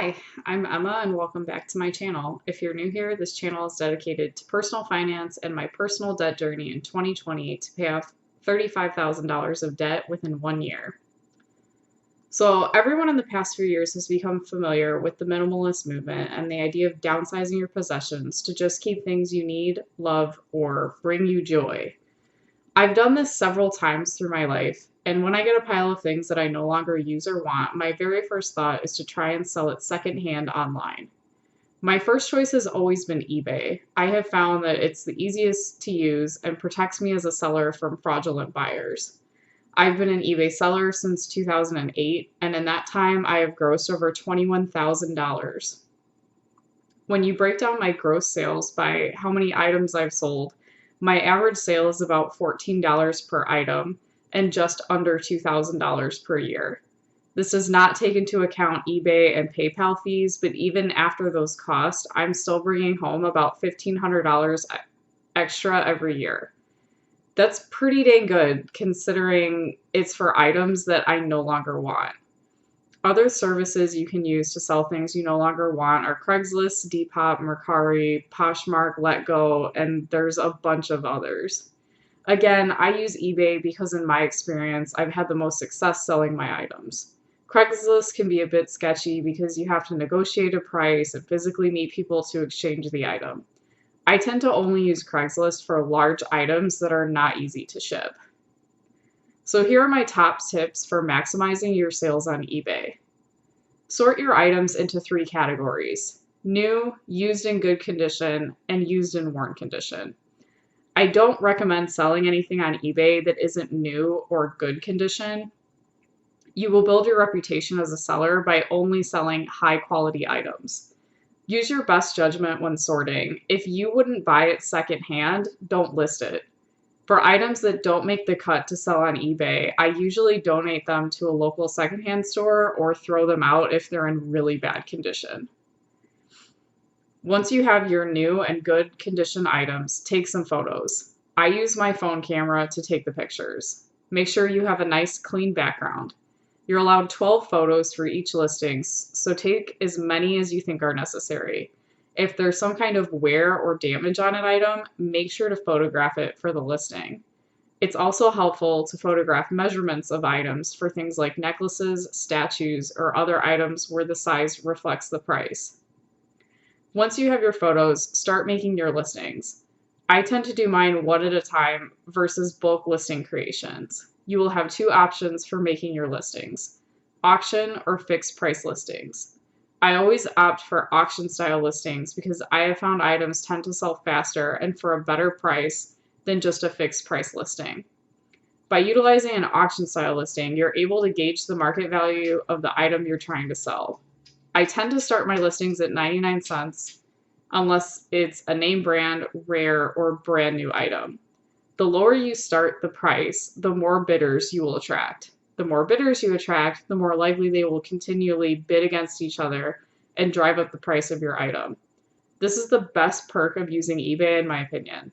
Hi, I'm Emma and welcome back to my channel. If you're new here, this channel is dedicated to personal finance and my personal debt journey in 2020 to pay off $35,000 of debt within 1 year. So everyone in the past few years has become familiar with the minimalist movement and the idea of downsizing your possessions to just keep things you need, love, or bring you joy. I've done this several times through my life, and when I get a pile of things that I no longer use or want, my very first thought is to try and sell it secondhand online. My first choice has always been eBay. I have found that it's the easiest to use and protects me as a seller from fraudulent buyers. I've been an eBay seller since 2008, and in that time I have grossed over $21,000. When you break down my gross sales by how many items I've sold, my average sale is about $14 per item and just under $2,000 per year. This does not take into account eBay and PayPal fees, but even after those costs, I'm still bringing home about $1,500 extra every year. That's pretty dang good considering it's for items that I no longer want. Other services you can use to sell things you no longer want are Craigslist, Depop, Mercari, Poshmark, Letgo, and there's a bunch of others. Again, I use eBay because in my experience, I've had the most success selling my items. Craigslist can be a bit sketchy because you have to negotiate a price and physically meet people to exchange the item. I tend to only use Craigslist for large items that are not easy to ship. So here are my top tips for maximizing your sales on eBay. Sort your items into 3 categories: new, used in good condition, and used in worn condition. I don't recommend selling anything on eBay that isn't new or good condition. You will build your reputation as a seller by only selling high quality items. Use your best judgment when sorting. If you wouldn't buy it secondhand, don't list it. For items that don't make the cut to sell on eBay, I usually donate them to a local secondhand store or throw them out if they're in really bad condition. Once you have your new and good condition items, take some photos. I use my phone camera to take the pictures. Make sure you have a nice clean background. You're allowed 12 photos for each listing, so take as many as you think are necessary. If there's some kind of wear or damage on an item, make sure to photograph it for the listing. It's also helpful to photograph measurements of items for things like necklaces, statues, or other items where the size reflects the price. Once you have your photos, start making your listings. I tend to do mine one at a time versus bulk listing creations. You will have 2 options for making your listings: auction or fixed price listings. I always opt for auction style listings because I have found items tend to sell faster and for a better price than just a fixed price listing. By utilizing an auction style listing, you're able to gauge the market value of the item you're trying to sell. I tend to start my listings at 99 cents unless it's a name brand, rare, or brand new item. The lower you start the price, the more bidders you will attract. The more bidders you attract, the more likely they will continually bid against each other and drive up the price of your item. This is the best perk of using eBay, in my opinion.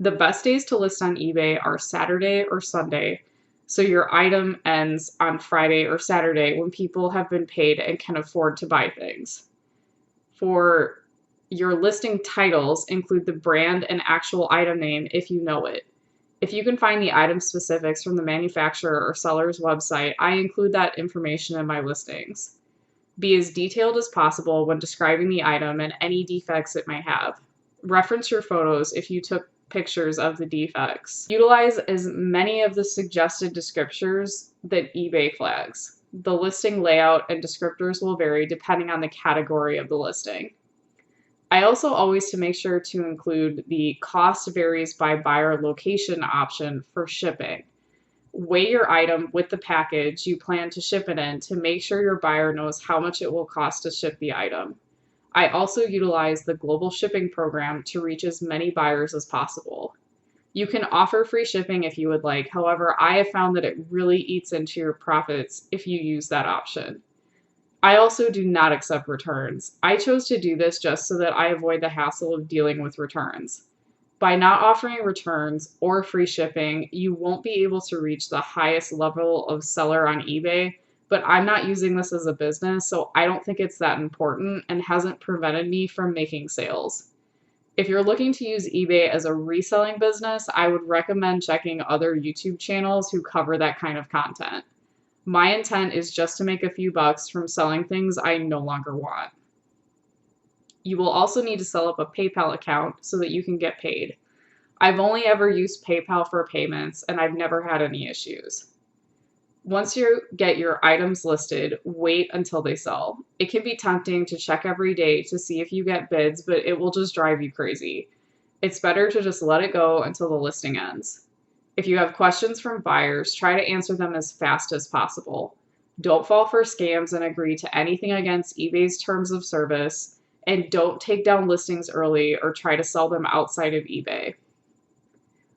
The best days to list on eBay are Saturday or Sunday, so your item ends on Friday or Saturday when people have been paid and can afford to buy things. For your listing titles, include the brand and actual item name if you know it. If you can find the item specifics from the manufacturer or seller's website, I include that information in my listings. Be as detailed as possible when describing the item and any defects it may have. Reference your photos if you took pictures of the defects. Utilize as many of the suggested descriptors that eBay flags. The listing layout and descriptors will vary depending on the category of the listing. I also always make sure to include the cost varies by buyer location option for shipping. Weigh your item with the package you plan to ship it in to make sure your buyer knows how much it will cost to ship the item. I also utilize the global shipping program to reach as many buyers as possible. You can offer free shipping if you would like. However, I have found that it really eats into your profits if you use that option. I also do not accept returns. I chose to do this just so that I avoid the hassle of dealing with returns. By not offering returns or free shipping, you won't be able to reach the highest level of seller on eBay but I'm not using this as a business, so I don't think it's that important and hasn't prevented me from making sales. If you're looking to use eBay as a reselling business, I would recommend checking other YouTube channels who cover that kind of content. My intent is just to make a few bucks from selling things I no longer want. You will also need to set up a PayPal account so that you can get paid. I've only ever used PayPal for payments, and I've never had any issues. Once you get your items listed, wait until they sell. It can be tempting to check every day to see if you get bids, but it will just drive you crazy. It's better to just let it go until the listing ends. If you have questions from buyers, try to answer them as fast as possible. Don't fall for scams and agree to anything against eBay's terms of service, and don't take down listings early or try to sell them outside of eBay.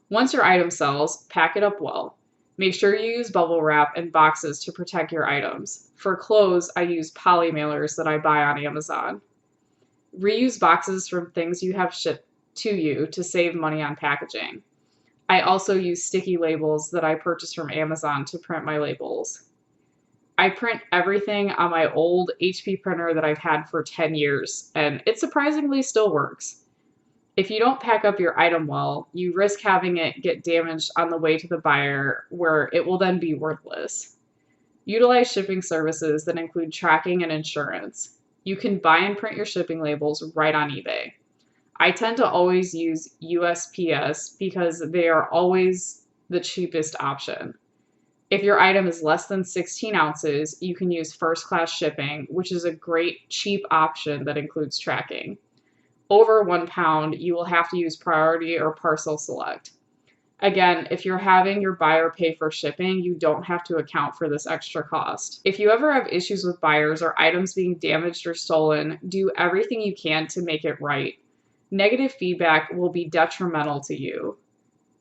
Once your item sells, pack it up well. Make sure you use bubble wrap and boxes to protect your items. For clothes, I use poly mailers that I buy on Amazon. Reuse boxes from things you have shipped to you to save money on packaging. I also use sticky labels that I purchase from Amazon to print my labels. I print everything on my old HP printer that I've had for 10 years, and it surprisingly still works. If you don't pack up your item well, you risk having it get damaged on the way to the buyer, where it will then be worthless. Utilize shipping services that include tracking and insurance. You can buy and print your shipping labels right on eBay. I tend to always use USPS because they are always the cheapest option. If your item is less than 16 ounces, you can use first-class shipping, which is a great, cheap option that includes tracking. Over 1 pound, you will have to use priority or parcel select. Again, if you're having your buyer pay for shipping, you don't have to account for this extra cost. If you ever have issues with buyers or items being damaged or stolen, do everything you can to make it right. Negative feedback will be detrimental to you.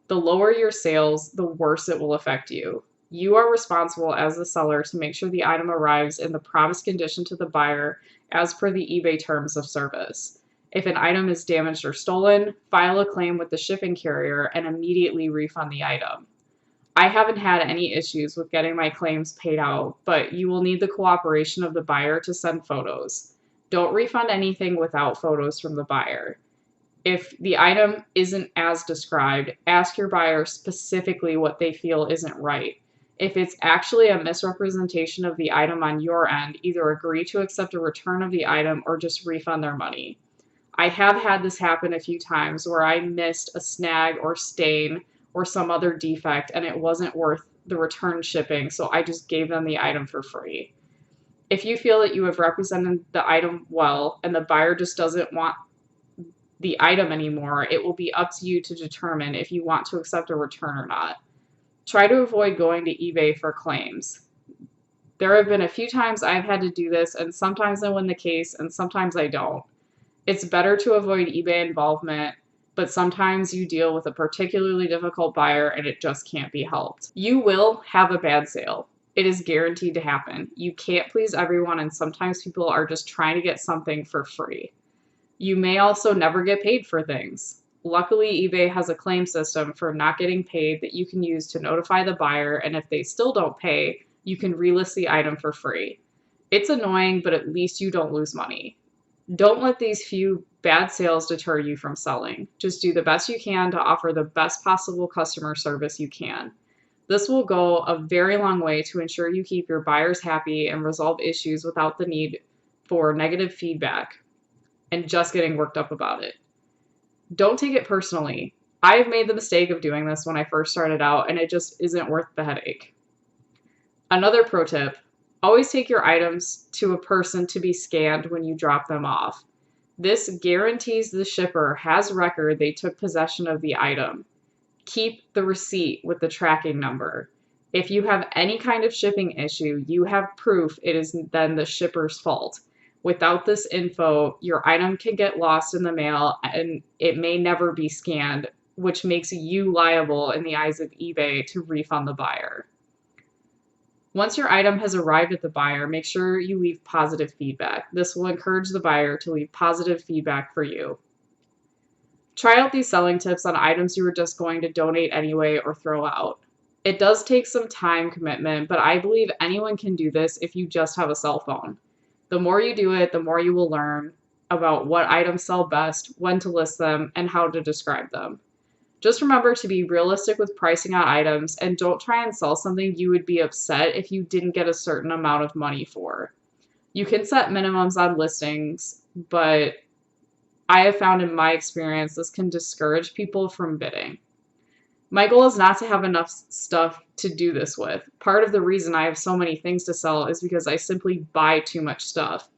The lower your sales, the worse it will affect you. You are responsible as the seller to make sure the item arrives in the promised condition to the buyer as per the eBay terms of service. If an item is damaged or stolen, file a claim with the shipping carrier and immediately refund the item. I haven't had any issues with getting my claims paid out, but you will need the cooperation of the buyer to send photos. Don't refund anything without photos from the buyer. If the item isn't as described, ask your buyer specifically what they feel isn't right. If it's actually a misrepresentation of the item on your end, either agree to accept a return of the item or just refund their money. I have had this happen a few times where I missed a snag or stain or some other defect and it wasn't worth the return shipping, so I just gave them the item for free. If you feel that you have represented the item well and the buyer just doesn't want the item anymore, it will be up to you to determine if you want to accept a return or not. Try to avoid going to eBay for claims. There have been a few times I've had to do this, and sometimes I win the case and sometimes I don't. It's better to avoid eBay involvement, but sometimes you deal with a particularly difficult buyer and it just can't be helped. You will have a bad sale. It is guaranteed to happen. You can't please everyone, and sometimes people are just trying to get something for free. You may also never get paid for things. Luckily, eBay has a claim system for not getting paid that you can use to notify the buyer, and if they still don't pay, you can relist the item for free. It's annoying, but at least you don't lose money. Don't let these few bad sales deter you from selling. Just do the best you can to offer the best possible customer service you can. This will go a very long way to ensure you keep your buyers happy and resolve issues without the need for negative feedback and just getting worked up about it. Don't take it personally. I've made the mistake of doing this when I first started out, and it just isn't worth the headache. Another pro tip: always take your items to a person to be scanned when you drop them off. This guarantees the shipper has record they took possession of the item. Keep the receipt with the tracking number. If you have any kind of shipping issue, you have proof it is then the shipper's fault. Without this info, your item can get lost in the mail and it may never be scanned, which makes you liable in the eyes of eBay to refund the buyer. Once your item has arrived at the buyer, make sure you leave positive feedback. This will encourage the buyer to leave positive feedback for you. Try out these selling tips on items you were just going to donate anyway or throw out. It does take some time commitment, but I believe anyone can do this if you just have a cell phone. The more you do it, the more you will learn about what items sell best, when to list them, and how to describe them. Just remember to be realistic with pricing out items and don't try and sell something you would be upset if you didn't get a certain amount of money for. You can set minimums on listings, but I have found in my experience this can discourage people from bidding. My goal is not to have enough stuff to do this with. Part of the reason I have so many things to sell is because I simply buy too much stuff.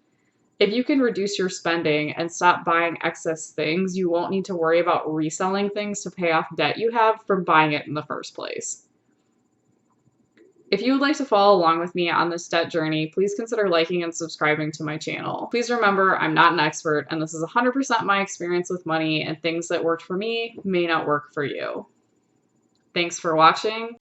If you can reduce your spending and stop buying excess things, you won't need to worry about reselling things to pay off debt you have from buying it in the first place. If you would like to follow along with me on this debt journey, please consider liking and subscribing to my channel. Please remember, I'm not an expert, and this is 100% my experience with money, and things that worked for me may not work for you. Thanks for watching.